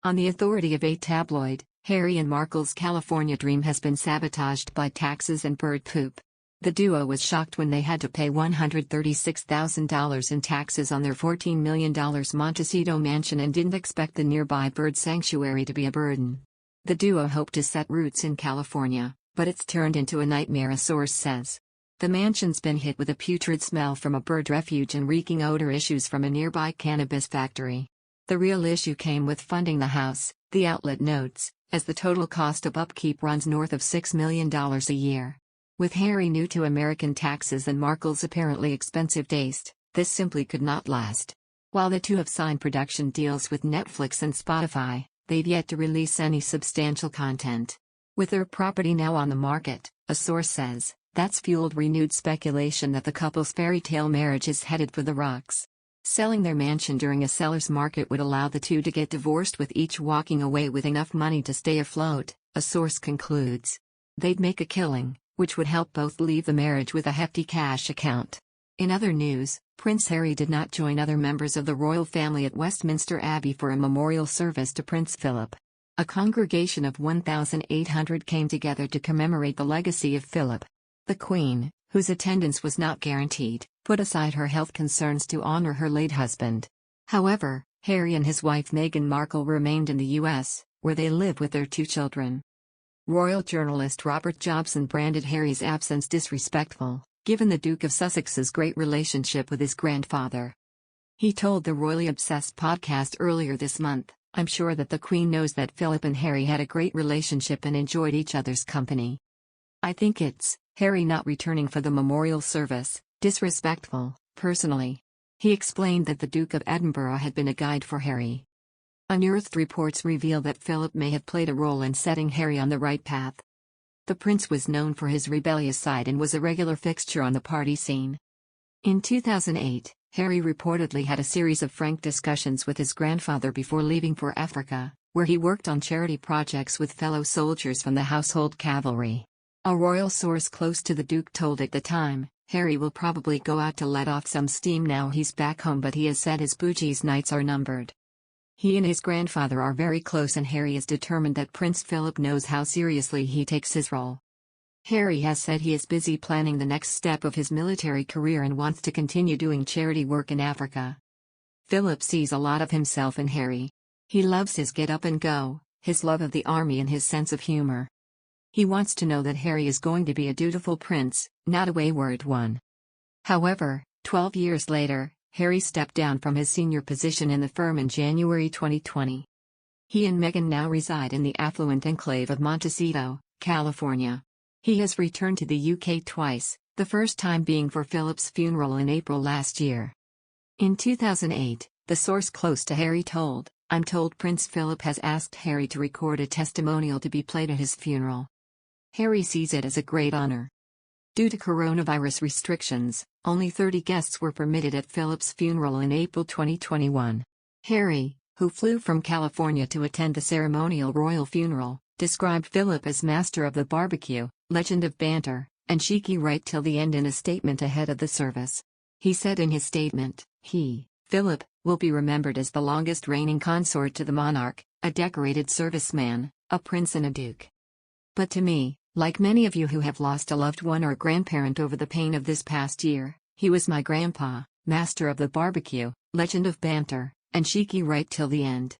On the authority of a tabloid, Harry and Markle's California dream has been sabotaged by taxes and bird poop. The duo was shocked when they had to pay $136,000 in taxes on their $14 million Montecito mansion and didn't expect the nearby bird sanctuary to be a burden. The duo hoped to set roots in California, but it's turned into a nightmare, a source says. The mansion's been hit with a putrid smell from a bird refuge and reeking odor issues from a nearby cannabis factory. The real issue came with funding the house, the outlet notes, as the total cost of upkeep runs north of $6 million a year. With Harry new to American taxes and Markle's apparently expensive taste, this simply could not last. While the two have signed production deals with Netflix and Spotify, they've yet to release any substantial content. With their property now on the market, a source says, that's fueled renewed speculation that the couple's fairy tale marriage is headed for the rocks. Selling their mansion during a seller's market would allow the two to get divorced, with each walking away with enough money to stay afloat, a source concludes. They'd make a killing, which would help both leave the marriage with a hefty cash account. In other news, Prince Harry did not join other members of the royal family at Westminster Abbey for a memorial service to Prince Philip. A congregation of 1,800 came together to commemorate the legacy of Philip. The Queen, whose attendance was not guaranteed, put aside her health concerns to honor her late husband. However, Harry and his wife Meghan Markle remained in the U.S., where they live with their two children. Royal journalist Robert Jobson branded Harry's absence disrespectful, given the Duke of Sussex's great relationship with his grandfather. He told the Royally Obsessed podcast earlier this month, "I'm sure that the Queen knows that Philip and Harry had a great relationship and enjoyed each other's company. I think it's Harry not returning for the memorial service, disrespectful, personally." He explained that the Duke of Edinburgh had been a guide for Harry. Unearthed reports reveal that Philip may have played a role in setting Harry on the right path. The prince was known for his rebellious side and was a regular fixture on the party scene. In 2008, Harry reportedly had a series of frank discussions with his grandfather before leaving for Africa, where he worked on charity projects with fellow soldiers from the household cavalry. A royal source close to the Duke told at the time, "Harry will probably go out to let off some steam now he's back home, but he has said his bougies nights are numbered." He and his grandfather are very close, and Harry is determined that Prince Philip knows how seriously he takes his role. Harry has said he is busy planning the next step of his military career and wants to continue doing charity work in Africa. Philip sees a lot of himself in Harry. He loves his get up and go, his love of the army, and his sense of humor. He wants to know that Harry is going to be a dutiful prince, not a wayward one. However, 12 years later, Harry stepped down from his senior position in the firm in January 2020. He and Meghan now reside in the affluent enclave of Montecito, California. He has returned to the UK twice, the first time being for Philip's funeral in April last year. In 2008, the source close to Harry told, "I'm told Prince Philip has asked Harry to record a testimonial to be played at his funeral. Harry sees it as a great honor." Due to coronavirus restrictions, only 30 guests were permitted at Philip's funeral in April 2021. Harry, who flew from California to attend the ceremonial royal funeral, described Philip as master of the barbecue, legend of banter, and cheeky right till the end in a statement ahead of the service. He said in his statement, Philip, will be remembered as the longest reigning consort to the monarch, a decorated serviceman, a prince and a duke. But to me, like many of you who have lost a loved one or grandparent over the pain of this past year, he was my grandpa, master of the barbecue, legend of banter, and cheeky right till the end.